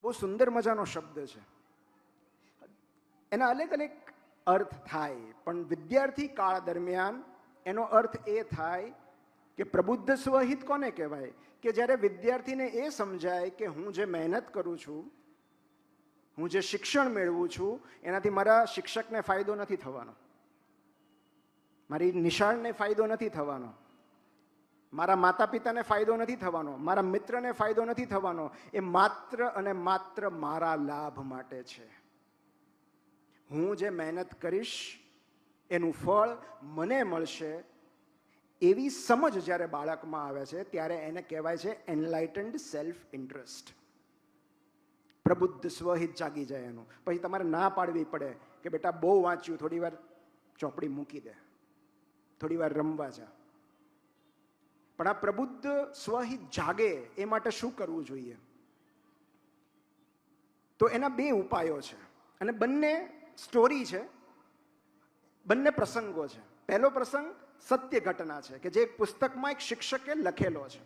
બહુ સુંદર મજાનો શબ્દ છે. એના અલગ અલગ અર્થ થાય, પણ વિદ્યાર્થી કાળ દરમિયાન એનો અર્થ એ થાય કે પ્રબુદ્ધ સ્વહિત કોને કહેવાય? કે જ્યારે વિદ્યાર્થીને એ સમજાય કે હું જે મહેનત કરું છું, હું જે શિક્ષણ મેળવું છું, એનાથી મારા શિક્ષકને ફાયદો નથી થવાનો, મારી નિશાળને ફાયદો નથી થવાનો, મારા માતા પિતાને ફાયદો નથી થવાનો, મારા મિત્રને ફાયદો નથી થવાનો. એ માત્ર અને માત્ર મારા લાભ માટે છે. હું જે મહેનત કરીશ એનું ફળ મને મળશે, એવી સમજ જ્યારે બાળકમાં આવે છે ત્યારે એને કહેવાય છે એનલાઇટન્ડ સેલ્ફ ઇન્ટરેસ્ટ. પ્રબુદ્ધ સ્વહિત જાગી જાય એનું. પછી તમારે ના પાડવી પડે કે બેટા બહુ વાંચ્યું, થોડી વાર ચોપડી મૂકી દે, થોડી વાર રમવા જા. પણ આ પ્રબુદ્ધ સ્વહિત જાગે એ માટે શું કરવું જોઈએ? તો એના બે ઉપાયો છે, અને બંને સ્ટોરી છે, બંને પ્રસંગો છે. પહેલો પ્રસંગ સત્ય ઘટના છે કે જે એક પુસ્તકમાં એક શિક્ષકે લખેલો છે.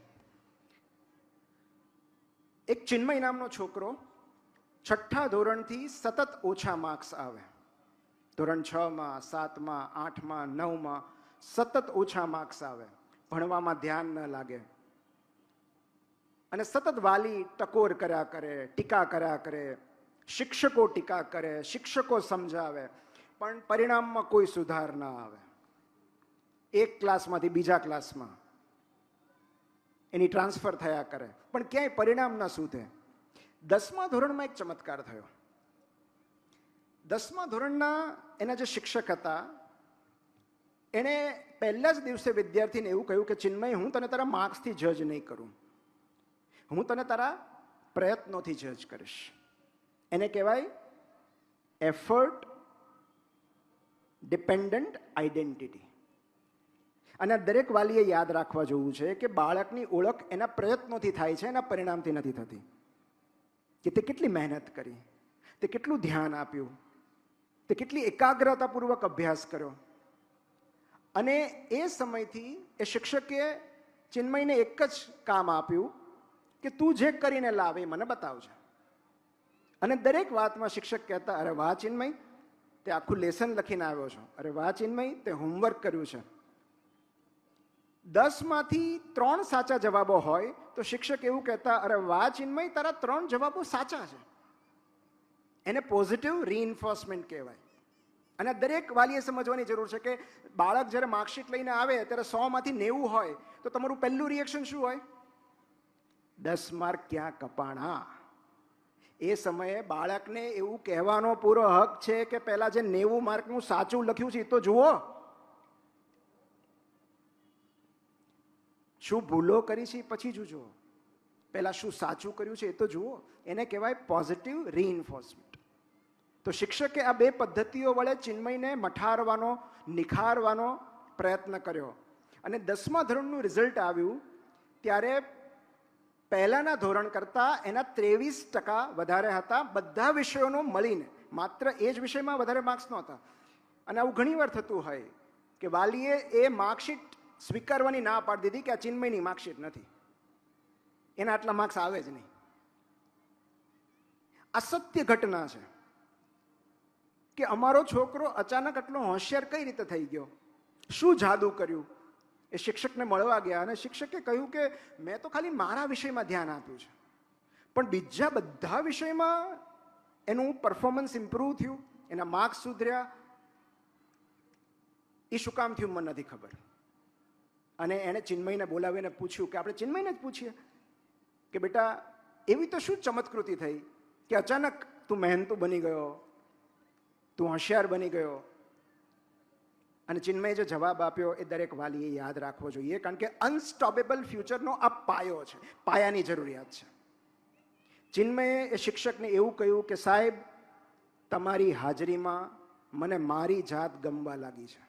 એક ચિન્મય નામનો છોકરો 6ઠ્ઠા ધોરણથી સતત ઓછા માર્ક્સ આવે. ધોરણ 6માં, 7માં, 8માં, 9માં સતત ઓછા માર્ક્સ આવે, ભણવામાં ધ્યાન ન લાગે, અને સતત વાલી ટકોર કર્યા કરે, ટીકા કર્યા કરે, શિક્ષકો ટીકા કરે, શિક્ષકો સમજાવે, પણ પરિણામમાં કોઈ સુધાર ના આવે. એક ક્લાસમાંથી બીજા ક્લાસમાં એની ટ્રાન્સફર થયા કરે, પણ ક્યાંય પરિણામ ન સુધે. 10મા ધોરણમાં એક ચમત્કાર થયો. 10મા ધોરણના એના જે શિક્ષક હતા એણે પહેલા જ દિવસે વિદ્યાર્થીને એવું કહ્યું કે ચિન્મય, હું તને તારા માર્ક્સથી જજ નહીં કરું, હું તને તારા પ્રયત્નોથી જજ કરીશ. એને કહેવાય એફર્ટ ડિપેન્ડન્ટ આઈડેન્ટિટી. અને દરેક વાલીએ યાદ રાખવા જેવું છે કે બાળકની ઓળખ એના પ્રયત્નોથી થાય છે, એના પરિણામથી નથી થતી. કે તે કેટલી મહેનત કરી, તે કેટલું ધ્યાન આપ્યું, તે કેટલી એકાગ્રતાપૂર્વક અભ્યાસ કર્યો. અને એ સમયથી એ શિક્ષકે ચિન્મયને એક જ કામ આપ્યું કે તું જે કરીને લાવે એ મને બતાવજે. અને દરેક વાતમાં શિક્ષક કહેતા, અરે વાહ ચિન્મય, તે આખું લેસન લખીને આવ્યો છો, અરે વાહ ચિન્મય, તે હોમવર્ક કર્યું છે. 10માંથી 3 સાચા જવાબો હોય તો શિક્ષક એવું કહેતા, અરે વાહ ચિન્મય, તારા 3 જવાબો સાચા છે. એને પોઝિટિવ રીઇન્ફોર્સમેન્ટ કહેવાય. અને દરેક વાલીએ સમજવાની જરૂર છે કે બાળક જ્યારે માર્કશીટ લઈને આવે ત્યારે 100માંથી 90 હોય તો તમારું પહેલું રિએક્શન શું હોય? 10 માર્ક ક્યાં કપાણા? એ સમયે બાળકને એવું કહેવાનો પૂરો હક છે કે પહેલા જે 90 માર્કનું સાચું લખ્યું છે એ તો જુઓ, શું ભૂલો કરી છે પછી જુઓ, પહેલા શું સાચું કર્યું છે એ તો જુઓ. એને કહેવાય પોઝિટિવ રીઇન્ફોર્સમેન્ટ. તો શિક્ષકે આ બે પદ્ધતિઓ વડે ચિન્મયને મઠારવાનો, નિખારવાનો પ્રયત્ન કર્યો. અને 10મા ધોરણનું રિઝલ્ટ આવ્યું ત્યારે પહેલાના ધોરણ કરતાં એના 23% વધારે હતા બધા વિષયોનો મળીને. માત્ર એ જ વિષયમાં વધારે માર્ક્સ નહોતા. અને આવું ઘણીવાર થતું હોય કે વાલીએ એ માર્કશીટ સ્વીકારવાની ના પાડી દીધી કે આ ચિન્મયની માર્કશીટ નથી, એના આટલા માર્ક્સ આવે જ નહીં. આ સત્ય ઘટના છે કે અમારો છોકરો અચાનક આટલો હોશિયાર કઈ રીતે થઈ ગયો, શું જાદુ કર્યું. એ શિક્ષકને મળવા ગયા અને શિક્ષકે કહ્યું કે મેં તો ખાલી મારા વિષયમાં ધ્યાન આપ્યું છે, પણ બીજા બધા વિષયમાં એનું પરફોર્મન્સ ઇમ્પ્રૂવ થયું, એના માર્ક્સ સુધર્યા. એ શું કામ થયું મને નથી ખબર. અને એણે ચિન્મયને બોલાવીને પૂછ્યું કે આપણે ચિન્મયને જ પૂછીએ કે બેટા એવી તો શું ચમત્કૃતિ થઈ કે અચાનક તું મહેનતુ બની ગયો, તું હોશિયાર બની ગયો. અને ચિન્મયે જે જવાબ આપ્યો એ દરેક વાલીએ યાદ રાખવો જોઈએ, કારણ કે અનસ્ટોપેબલ ફ્યુચરનો આ પાયો છે, પાયાની જરૂરિયાત છે. ચિન્મયે એ શિક્ષકને એવું કહ્યું કે સાહેબ, તમારી હાજરીમાં મને મારી જાત ગમવા લાગી છે.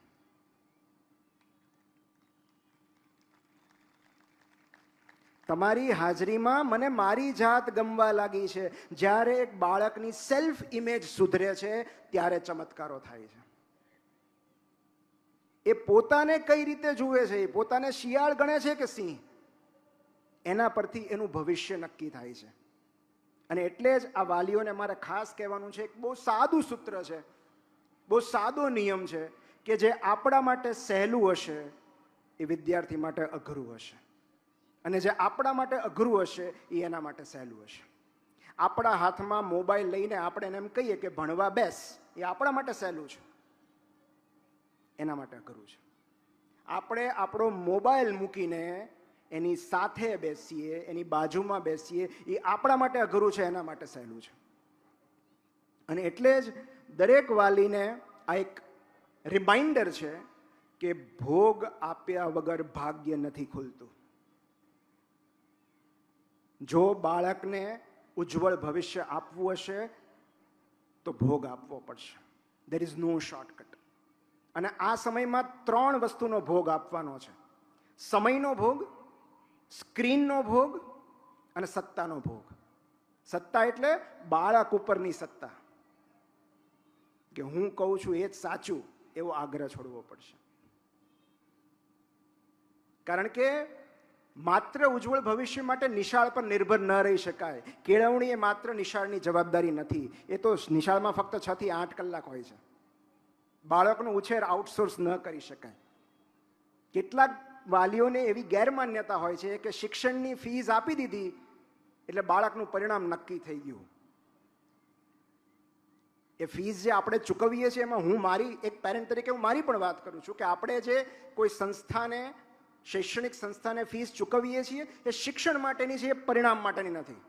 તમારી હાજરીમાં મને મારી જાત ગમવા લાગી છે. જ્યારે એક બાળકની સેલ્ફ ઇમેજ સુધરે છે ત્યારે ચમત્કારો થાય છે. એ પોતાને કઈ રીતે જુએ છે, એ પોતાને શિયાળ ગણે છે કે સિંહ, એના પરથી એનું ભવિષ્ય નક્કી થાય છે. અને એટલે જ આ વાલીઓને મારે ખાસ કહેવાનું છે, એક બહુ સાદું સૂત્ર છે, બહુ સાદો નિયમ છે કે જે આપણા માટે સહેલું હશે એ વિદ્યાર્થી માટે અઘરું હશે, અને જે આપણા માટે અઘરું હશે એ એના માટે સહેલું હશે. આપણા હાથમાં મોબાઈલ લઈને આપણે એને એમ કહીએ કે ભણવા બેસ, એ આપણા માટે સહેલું છે, એના માટે અઘરું છે. આપણે આપણો મોબાઈલ મૂકીને એની સાથે બેસીએ, એની બાજુમાં બેસીએ, એ આપણા માટે અઘરું છે, એના માટે સહેલું છે. અને એટલે જ દરેક વાલીને આ એક રિમાઇન્ડર છે કે ભોગ આપ્યા વગર ભાગ્ય નથી ખુલતું. જો બાળકને ઉજ્જવળ ભવિષ્ય આપવું હશે તો ભોગ આપવો પડશે. There is no shortcut. અને આ સમયમાં 3 વસ્તુનો ભોગ આપવાનો છે: સમયનો ભોગ, સ્ક્રીનનો ભોગ અને સત્તાનો ભોગ. સત્તા એટલે બાળક ઉપરની સત્તા, કે હું કહું છું એ જ સાચું એવો આગ્રહ છોડવો પડશે. કારણ કે માત્ર ઉજ્જવળ ભવિષ્ય માટે નિશાળ પર નિર્ભર ન રહી શકાય. કેળવણી એ માત્ર નિશાળની જવાબદારી નથી. એ તો નિશાળમાં ફક્ત 6 થી 8 કલાક હોય છે. બાળકનો ઉછેર આઉટસોર્સ ન કરી શકાય. કેટલાક વાલીઓને એવી ગેરમાન્યતા હોય છે કે શિક્ષણની ફીસ આપી દીધી એટલે બાળકનું પરિણામ નક્કી થઈ ગયું. એ ફીસ જે આપણે ચૂકવીએ છીએ એમાં હું મારી એક પેરેન્ટ તરીકે હું મારી પણ વાત કરું છું કે આપણે જે કોઈ સંસ્થાને, શૈક્ષણિક સંસ્થાને ફીસ ચૂકવીએ છીએ એ શિક્ષણ માટેની છે, એ પરિણામ માટેની નથી.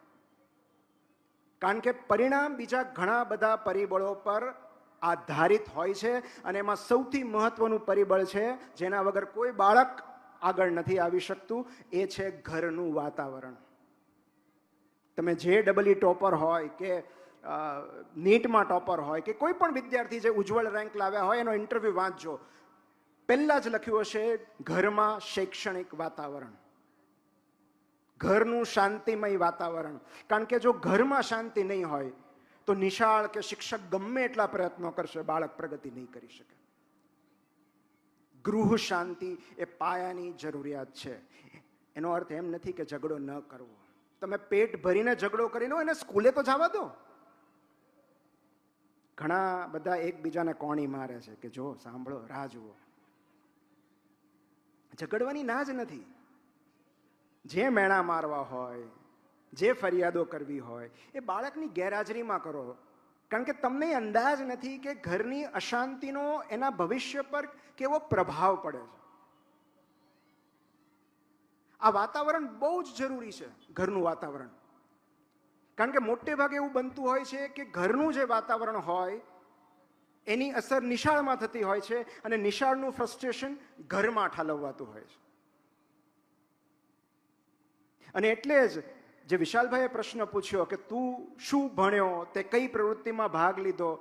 કારણ કે પરિણામ બીજા ઘણા બધા પરિબળો પર આધારિત હોય છે, અને એમાં સૌથી મહત્વનું પરિબળ છે જેના વગર કોઈ બાળક આગળ નથી આવી શકતું, એ છે ઘરનું વાતાવરણ. તમે જે ડબલઈ ટોપર હોય કે નીટમાં ટોપર હોય કે કોઈ પણ વિદ્યાર્થી જે ઉજ્જવળ રેન્ક લાવ્યા હોય એનો ઇન્ટરવ્યૂ વાંચજો. પહેલા જ લખ્યું હશે ઘરમાં શૈક્ષણિક વાતાવરણ, ઘરનું શાંતિમય વાતાવરણ. કારણ કે જો ઘરમાં શાંતિ નહીં હોય તો નિશાળ કે શિક્ષક ગમે એટલા પ્રયત્નો કરશે, બાળક પ્રગતિ નહીં કરી શકે. ગૃહ શાંતિ એ પાયાની જરૂરિયાત છે. એનો અર્થ એમ નથી કે ઝઘડો ન કરવો. તમે પેટ ભરીને ઝઘડો કરી લો, એને સ્કૂલે તો જવા દો. ઘણા બધા એકબીજાને કોણી મારે છે કે જો સાંભળો, રાહ જુઓ. ઝઘડવાની ના જ નથી. જે મેણા મારવા હોય, જે ફરિયાદો કરવી હોય એ બાળકની ગેરહાજરીમાં કરો. કારણ કે તમને અંદાજ નથી કે ઘરની અશાંતિનો એના ભવિષ્ય પર કેવો પ્રભાવ પડે છે. આ વાતાવરણ બહુ જ જરૂરી છે, ઘરનું વાતાવરણ. કારણ કે મોટે ભાગે એવું બનતું હોય છે કે ઘરનું જે વાતાવરણ હોય એની અસર નિશાળમાં થતી હોય છે, અને નિશાળનું ફ્રસ્ટ્રેશન ઘરમાં ઠાલવવાતું હોય છે. અને એટલે જ જે વિશાલભાઈએ પ્રશ્ન પૂછ્યો કે તું શું ભણ્યો, તે કઈ પ્રવૃત્તિમાં ભાગ લીધો,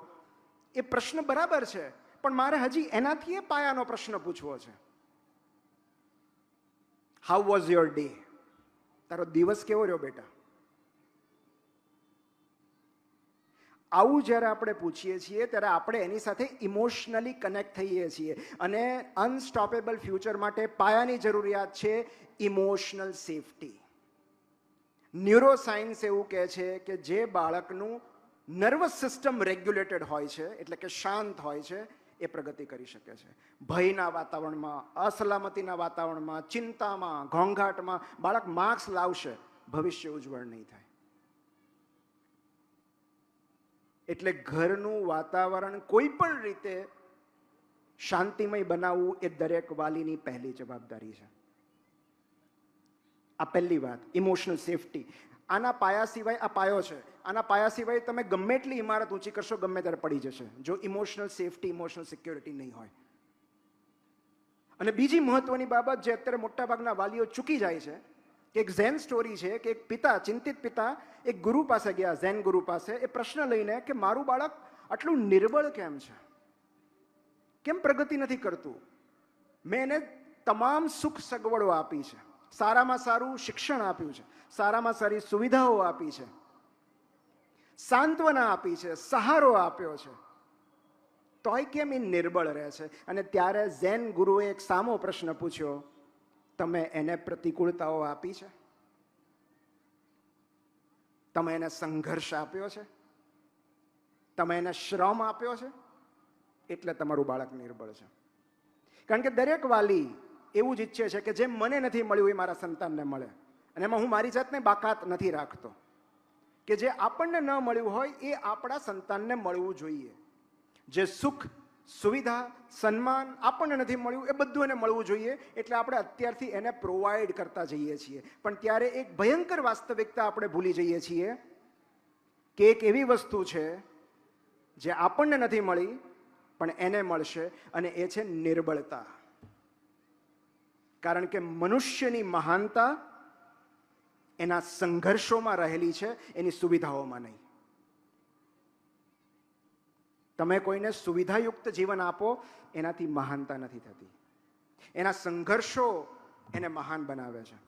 એ પ્રશ્ન બરાબર છે, પણ મારે હજી એનાથી એ પાયાનો પ્રશ્ન પૂછવો છે. How was your day? તારો દિવસ કેવો રહ્યો બેટા? આવું જ્યારે આપણે પૂછીએ છીએ ત્યારે આપણે એની સાથે ઇમોશનલી કનેક્ટ થઈએ છીએ. અને અનસ્ટોપેબલ ફ્યુચર માટે પાયાની જરૂરિયાત છે ઇમોશનલ સેફટી. ન્યુરોસાયન્સ એવું કહે છે કે જે બાળકનું નર્વસ સિસ્ટમ રેગ્યુલેટેડ હોય છે, એટલે કે શાંત હોય છે, એ પ્રગતિ કરી શકે છે. ભયના વાતાવરણમાં, અસલામતીના વાતાવરણમાં, ચિંતામાં, ઘોંઘાટમાં બાળક માર્ક્સ લાવશે, ભવિષ્ય ઉજ્જવળ નહીં થાય. એટલે ઘરનું વાતાવરણ કોઈ પણ રીતે શાંતિમય બનાવવું એ દરેક વાલીની પહેલી જવાબદારી છે. આ પહેલી વાત, ઇમોશનલ સેફટી. આના પાયા સિવાય, આ પાયો છે, આના પાયા સિવાય તમે ગમે એટલી ઇમારત ઊંચી કરશો ગમે ત્યારે પડી જશે, જો ઇમોશનલ સેફટી, ઇમોશનલ સિક્યોરિટી નહીં હોય. અને બીજી મહત્વની બાબત જે અત્યારે મોટાભાગના વાલીઓ ચૂકી જાય છે, એક ઝેન સ્ટોરી છે કે એક પિતા, ચિંતિત પિતા એક ગુરુ પાસે ગયા, ઝેન ગુરુ પાસે, એ પ્રશ્ન લઈને કે મારું બાળક આટલું નિર્બળ કેમ છે, કેમ પ્રગતિ નથી કરતું? મેં એને તમામ સુખ સગવડો આપી છે, સારામાં સારું શિક્ષણ આપ્યું છે, સારામાં સારી સુવિધાઓ આપી છે, સાંત્વના આપી છે, સહારો આપ્યો છે, તોય કેમ એ નિર્બળ રહે છે? અને ત્યારે ઝેન ગુરુએ એક સામો પ્રશ્ન પૂછ્યો, તમે એને પ્રતિકૂળતાઓ આપી છે? તમે એને સંઘર્ષ આપ્યો છે, તમે એને શ્રમ આપ્યો છે, એટલે તમારું બાળક નિર્બળ છે. કારણ કે દરેક વાલી એવું જ ઈચ્છે છે કે જે મને નથી મળ્યું એ મારા સંતાનને મળે, અને એમાં હું મારી જાતને બાકાત નથી રાખતો કે જે આપણને ન મળ્યું હોય એ આપણા સંતાનને મળવું જોઈએ. જે સુખ, સુવિધા, સન્માન આપણને નથી મળ્યું એ બધું એને મળવું જોઈએ. એટલે આપણે અત્યારથી એને પ્રોવાઈડ કરતા જઈએ છીએ. પણ ત્યારે એક ભયંકર વાસ્તવિકતા આપણે ભૂલી જઈએ છીએ કે એક એવી વસ્તુ છે જે આપણને નથી મળી પણ એને મળશે, અને એ છે નિર્બળતા. કારણ કે મનુષ્યની મહાનતા એના સંઘર્ષોમાં રહેલી છે, એની સુવિધાઓમાં નહીં. તમે કોઈને સુવિધાયુક્ત જીવન આપો એનાથી મહાનતા નથી થતી. એના સંઘર્ષો એને મહાન બનાવે છે.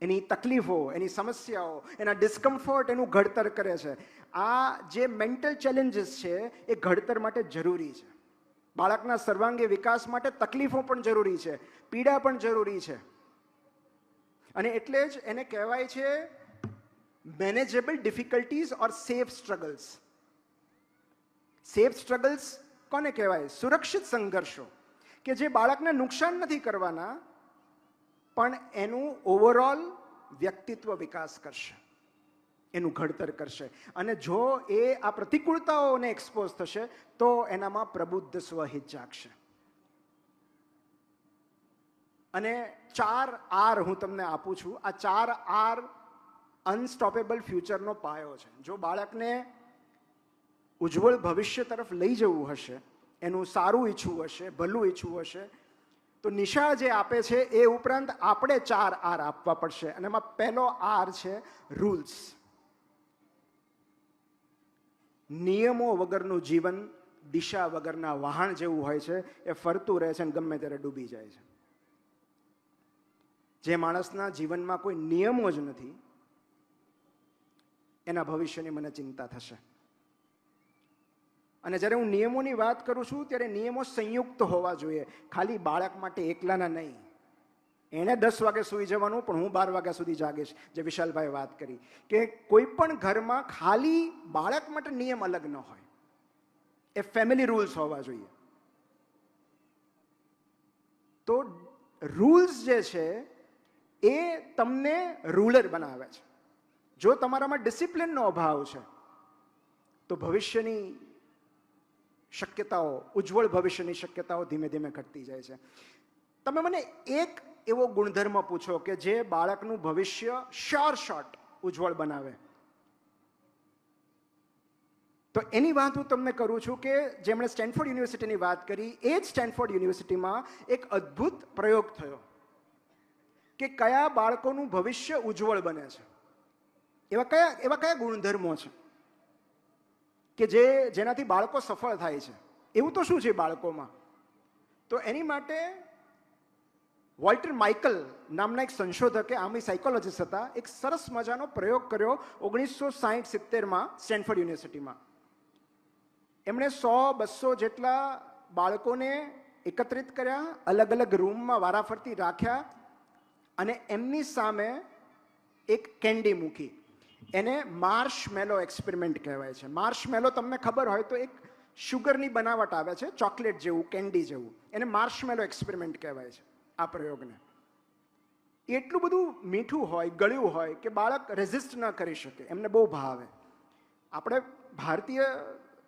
એની તકલીફો, એની સમસ્યાઓ, એના ડિસ્કમ્ફર્ટ એનું ઘડતર કરે છે. આ જે મેન્ટલ ચેલેન્જીસ છે એ ઘડતર માટે જરૂરી છે. બાળકના સર્વાંગી વિકાસ માટે તકલીફો પણ જરૂરી છે, પીડા પણ જરૂરી છે. અને એટલે જ એને કહેવાય છે મેનેજેબલ ડિફિકલ્ટીઝ ઓર સેફ સ્ટ્રગલ્સ. સેફ સ્ટ્રગલ્સ કોને કહેવાય? સુરક્ષિત સંઘર્ષો કે જે બાળકને નુકસાન નથી કરવાના પણ એનું ઓવરઓલ વ્યક્તિત્વ વિકાસ કરશે, એનું ઘડતર કરશે. અને જો એ આ પ્રતિકૂળતાઓને એક્સપોઝ થશે તો એનામાં પ્રબુદ્ધ સ્વહિત જાગશે. અને 4 R હું તમને આપું છું. આ 4 R અનસ્ટોપેબલ ફ્યુચરનો પાયો છે. જો બાળકને ઉજ્જવળ ભવિષ્ય તરફ લઈ જવું હશે, એનું સારું ઈચ્છવું હશે, ભલું ઈચ્છવું હશે, તો નિશાળ જે આપે છે એ ઉપરાંત આપણે 4 R આપવા પડશે. અને એમાં પહેલો R છે રૂલ્સ. નિયમો વગરનું જીવન દિશા વગરના વહાણ જેવું હોય છે. એ ફરતું રહે છે અને ગમે ત્યારે ડૂબી જાય છે. જે માણસના જીવનમાં કોઈ નિયમો જ નથી એના ભવિષ્યની મને ચિંતા થશે. અને જ્યારે હું નિયમોની વાત કરું છું ત્યારે નિયમો સંયુક્ત હોવા જોઈએ, ખાલી બાળક માટે એકલાના નહીં. એણે 10 વાગે સૂઈ જવાનું પણ હું 12 વાગ્યા સુધી જાગીશ, જે વિશાલભાઈ વાત કરી કે કોઈ પણ ઘરમાં ખાલી બાળક માટે નિયમ અલગ ન હોય, એ ફેમિલી રૂલ્સ હોવા જોઈએ. તો રૂલ્સ જે છે એ તમને રૂલર બનાવે છે. જો તમારામાં ડિસિપ્લિનનો અભાવ છે તો ભવિષ્યની શક્યતાઓ, ઉજ્જવળ ભવિષ્યની શક્યતાઓ ધીમે ધીમે ઘટતી જાય છે. તમે મને એક એવો ગુણધર્મ પૂછો કે જે બાળકનું ભવિષ્ય શોર્ટ ઉજ્જવળ બનાવે, તો એની વાત હું તમને કરું છું કે જેમણે સ્ટેનફોર્ડ યુનિવર્સિટીની વાત કરી, એ જ સ્ટેનફોર્ડ યુનિવર્સિટીમાં એક અદ્ભુત પ્રયોગ થયો કે કયા બાળકોનું ભવિષ્ય ઉજ્જવળ બને છે. એવા કયા ગુણધર્મો છે કે જેનાથી બાળકો સફળ થાય છે. એવું તો શું છે બાળકોમાં? તો એની માટે વોલ્ટર માઇકલ નામના એક સંશોધકે, આમ સાયકોલોજીસ્ટ હતા, એક સરસ મજાનો પ્રયોગ કર્યો 1960-70માં સ્ટેનફોર્ડ યુનિવર્સિટીમાં. એમણે 100-200 જેટલા બાળકોને એકત્રિત કર્યા, અલગ અલગ રૂમમાં વારાફરતી રાખ્યા અને એમની સામે એક કેન્ડી મૂકી. એને માર્શમેલો એક્સપેરિમેન્ટ કહેવાય છે. માર્શમેલો તમને ખબર હોય તો એક શુગરની બનાવટ આવે છે, ચોકલેટ જેવું, કેન્ડી જેવું. એને માર્શમેલો એક્સપેરિમેન્ટ કહેવાય છે આ પ્રયોગને. એટલું બધું મીઠું હોય, ગળ્યું હોય કે બાળક રેઝિસ્ટ ન કરી શકે, એમને બહુ ભાવે. આપણે ભારતીય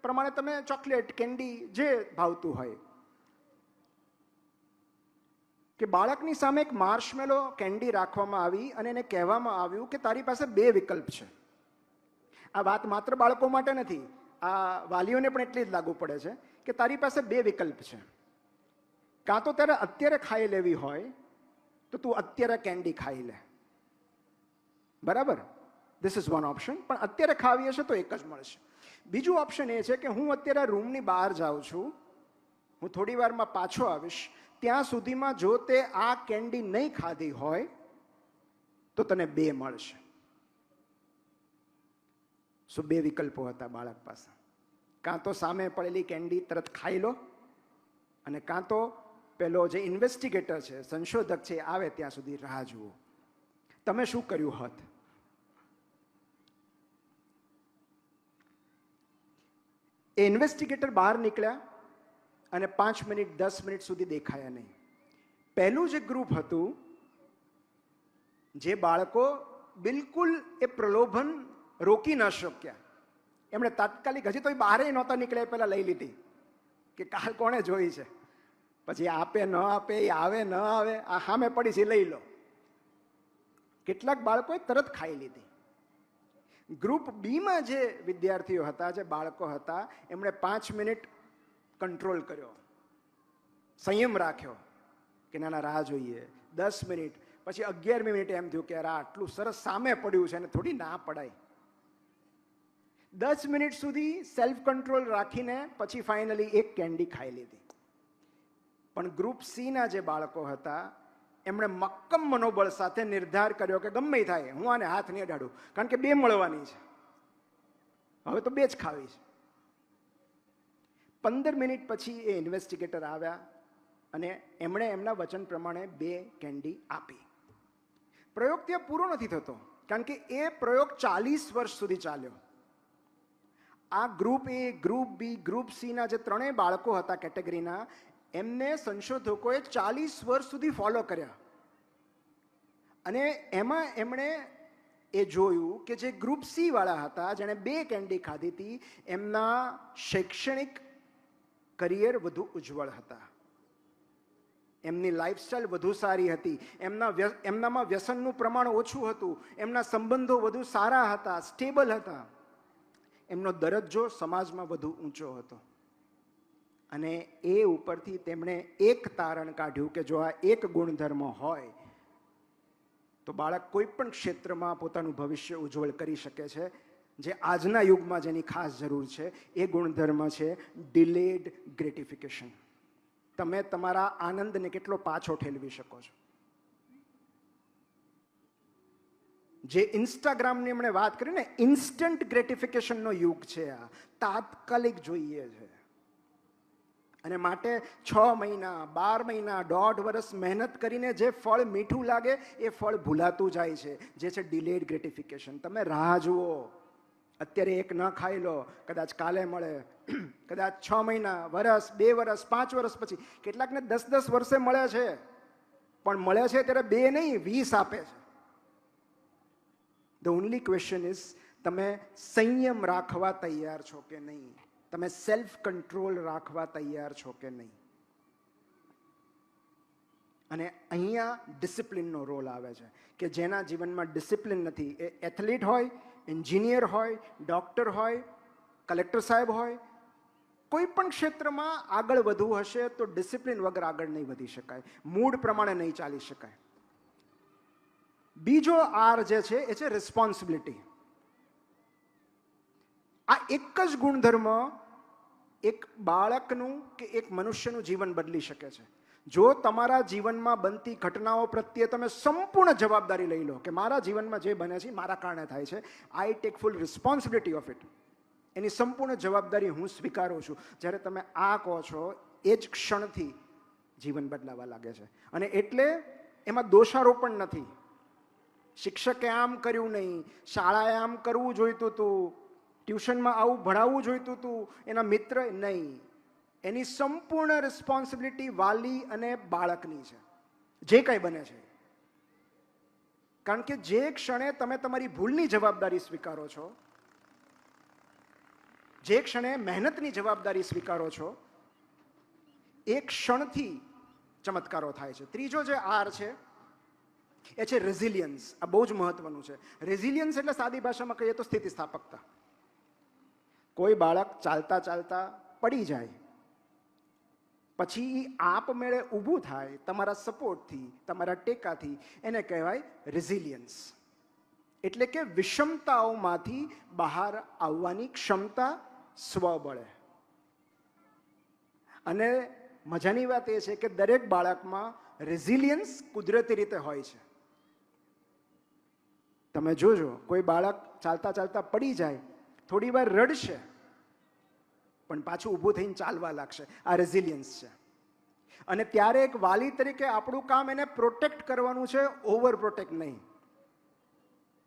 પ્રમાણે તમે ચોકલેટ, કેન્ડી જે ભાવતું હોય, કે બાળકની સામે એક માર્શમેલો કેન્ડી રાખવામાં આવી અને એને કહેવામાં આવ્યું કે તારી પાસે 2 વિકલ્પ છે. આ વાત માત્ર બાળકો માટે નથી, આ વાલીઓને પણ એટલી જ લાગુ પડે છે કે તારી પાસે 2 વિકલ્પ છે. કાં તો તારે અત્યારે ખાઈ લેવી હોય તો તું અત્યારે કેન્ડી ખાઈ લે, બરાબર? This is one option. પણ અત્યારે ખાવી હશે તો એક જ મળશે. બીજું ઓપ્શન એ છે કે હું અત્યારે રૂમની બહાર જાઉં છું, હું થોડી વારમાં પાછો આવીશ, ત્યાં સુધીમાં જો તે આ કેન્ડી નહીં ખાધી હોય તો તને 2 મળશે. શું 2 વિકલ્પો હતા બાળક પાસે? કાં તો સામે પડેલી કેન્ડી તરત ખાઈ લો, અને કાં તો પેલો જે ઇન્વેસ્ટિગેટર છે, સંશોધક છે, આવે ત્યાં સુધી રાહ જુઓ. તમે શું કર્યું હોત? એ ઇન્વેસ્ટિગેટર બહાર નીકળ્યા અને 5 મિનિટ 10 મિનિટ સુધી દેખાયા નહીં. પહેલું જે ગ્રુપ હતું, જે બાળકો બિલકુલ એ પ્રલોભન રોકી ન શક્યા, એમણે તાત્કાલિક, હજી તો બહાર નહોતા નીકળ્યા પહેલા લઈ લીધી કે કાલ કોણે જોઈ છે, પછી આપે ન આપે, એ આવે ન આવે, આ સામે પડી છે લઈ લો. કેટલાક બાળકોએ તરત ખાઈ લીધી. ગ્રુપ બીમાં જે વિદ્યાર્થીઓ હતા, જે બાળકો હતા, એમણે 5 મિનિટ કંટ્રોલ કર્યો, સંયમ રાખ્યો કે નાના રાહ જોઈએ. 10 મિનિટ પછી 11મી મિનિટે એમ થયું કે આટલું સરસ સામે પડ્યું છે અને થોડી ના પડાય. 10 મિનિટ સુધી સેલ્ફ કંટ્રોલ રાખીને પછી ફાઇનલી એક કેન્ડી ખાઈ લીધી. પણ ગ્રુપ સી ના જે બાળકો હતા, એમણે મક્કમ મનોબળ સાથે નિર્ધાર કર્યો કે ગમે થાય હું આને હાથ નહીં અડાડું, કારણ કે 2 મળવાની છે, હવે તો 2 જ ખાવી છે. 15 મિનિટ પછી એ ઇન્વેસ્ટિગેટર આવ્યા અને એમણે એમના વચન પ્રમાણે 2 કેન્ડી આપી. પ્રયોગ ત્યાં પૂરો નથી થતો, કારણ કે એ પ્રયોગ 40 વર્ષ સુધી ચાલ્યો. આ ગ્રુપ એ, ગ્રુપ બી, ગ્રુપ સી ના જે 3 બાળકો હતા કેટેગરીના, એમને સંશોધકોએ 40 વર્ષ સુધી ફોલો કર્યા. અને એમાં એમણે એ જોયું કે જે ગ્રુપ સી વાળા હતા, જેણે 2 કેન્ડી ખાધી હતી, એમના શૈક્ષણિક કરિયર વધુ ઉજ્જવળ હતા, એમની લાઈફસ્ટાઈલ વધુ સારી હતી, એમનામાં વ્યસનનું પ્રમાણ ઓછું હતું, એમના સંબંધો વધુ સારા હતા, સ્ટેબલ હતા, એમનો દરજ્જો સમાજમાં વધુ ઊંચો હતો. અને એ ઉપરથી તેમણે એક તારણ કાઢ્યું કે જો આ એક ગુણધર્મ હોય તો બાળક કોઈ પણ ક્ષેત્રમાં પોતાનું ભવિષ્ય ઉજ્જવળ કરી શકે છે. જે આજના યુગમાં જેની ખાસ જરૂર છે એ ગુણધર્મ છે ડિલેડ ગ્રેટિફિકેશન. તમે તમારા આનંદને કેટલો પાછો ઠેલવી શકો છો. જે ઇન્સ્ટાગ્રામની એમણે વાત કરી ને, ઇન્સ્ટન્ટ ગ્રેટિફિકેશનનો યુગ છે આ, તાત્કાલિક જોઈએ છે. અને માટે 6 મહિના, 12 મહિના, 1.5 વર્ષ મહેનત કરીને જે ફળ મીઠું લાગે એ ફળ ભૂલાતું જાય છે, જે છે ડિલેડ ગ્રેટિફિકેશન. તમે રાહ જુઓ, અત્યારે એક ન ખાઈ લો, કદાચ કાલે મળે, કદાચ 6 મહિના, વર્ષ, 2 વર્ષ, 5 વર્ષ પછી, કેટલાકને 10-10 વર્ષે મળે છે, પણ મળે છે ત્યારે 2 નહીં 20 આપે છે. ધ ઓનલી ક્વેશ્ચન ઇઝ તમે સંયમ રાખવા તૈયાર છો કે નહીં, તમે સેલ્ફ કંટ્રોલ રાખવા તૈયાર છો કે નહીં. અને અહીંયા ડિસિપ્લિનનો રોલ આવે છે કે જેના જીવનમાં ડિસિપ્લિન નથી, એ એથ્લીટ હોય, એન્જિનિયર હોય, ડૉક્ટર હોય, કલેક્ટર સાહેબ હોય, કોઈ પણ ક્ષેત્રમાં આગળ વધવું હશે તો ડિસિપ્લિન વગર આગળ નહીં વધી શકાય, મૂડ પ્રમાણે નહીં ચાલી શકાય. બીજો આર જે છે એ છે રિસ્પોન્સિબિલિટી. આ એક જ ગુણધર્મ એક બાળકનું કે એક મનુષ્યનું જીવન બદલી શકે છે. જો તમારા જીવનમાં બનતી ઘટનાઓ પ્રત્યે તમે સંપૂર્ણ જવાબદારી લઈ લો કે મારા જીવનમાં જે બને છે મારા કારણે થાય છે, I take full responsibility of it, એની સંપૂર્ણ જવાબદારી હું સ્વીકારું છું. જ્યારે તમે આ કહો છો એ જ ક્ષણથી જીવન બદલાવા લાગે છે. અને એટલે એમાં દોષારોપણ નથી, શિક્ષકે આમ કર્યું નહીં, શાળાએ આમ કરવું જોઈતું હતું, ટ્યુશનમાં આવું ભણાવવું જોઈતું હતું, એના મિત્ર નહીં. એની સંપૂર્ણ રિસ્પોન્સિબિલિટી વાલી અને બાળકની છે, જે કંઈ બને છે. કારણ કે જે ક્ષણે તમે તમારી ભૂલની જવાબદારી સ્વીકારો છો, જે ક્ષણે મહેનતની જવાબદારી સ્વીકારો છો, એ ક્ષણથી ચમત્કારો થાય છે. ત્રીજો જે આર છે એ છે રેઝિલિયન્સ. આ બહુ જ મહત્વનું છે. રેઝિલિયન્સ એટલે સાદી ભાષામાં કહીએ તો સ્થિતિસ્થાપકતા. કોઈ બાળક ચાલતા ચાલતા પડી જાય, પછી આપમેળે ઊભું થાય તમારા સપોર્ટથી, તમારા ટેકાથી, એને કહેવાય રેઝિલિયન્સ. એટલે કે વિષમતાઓમાંથી બહાર આવવાની ક્ષમતા, સ્વબળે. અને મજાની વાત એ છે કે દરેક બાળકમાં રેઝિલિયન્સ કુદરતી રીતે હોય છે. તમે જોજો, કોઈ બાળક ચાલતા ચાલતા પડી જાય, થોડી વાર રડશે, પણ પાછું ઊભું થઈને ચાલવા લાગશે. આ રેઝિલિયન્સ છે. અને ત્યારે એક વાલી તરીકે આપણું કામ એને પ્રોટેક્ટ કરવાનું છે, ઓવર પ્રોટેક્ટ નહીં.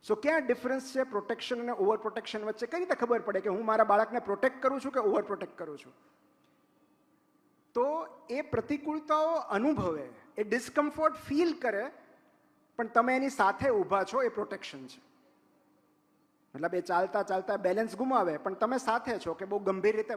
સો ક્યાં ડિફરન્સ છે પ્રોટેક્શન અને ઓવર પ્રોટેક્શન વચ્ચે? કઈ રીતે ખબર પડે કે હું મારા બાળકને પ્રોટેક્ટ કરું છું કે ઓવર પ્રોટેક્ટ કરું છું? તો એ પ્રતિકૂળતાઓ અનુભવે, એ ડિસ્કમ્ફર્ટ ફીલ કરે, પણ તમે એની સાથે ઊભા છો, એ પ્રોટેક્શન છે. મતલબ એ ચાલતા ચાલતા બેલેન્સ ગુમાવે, પણ તમે સાથે છો કે બહુ ગંભીર રીતે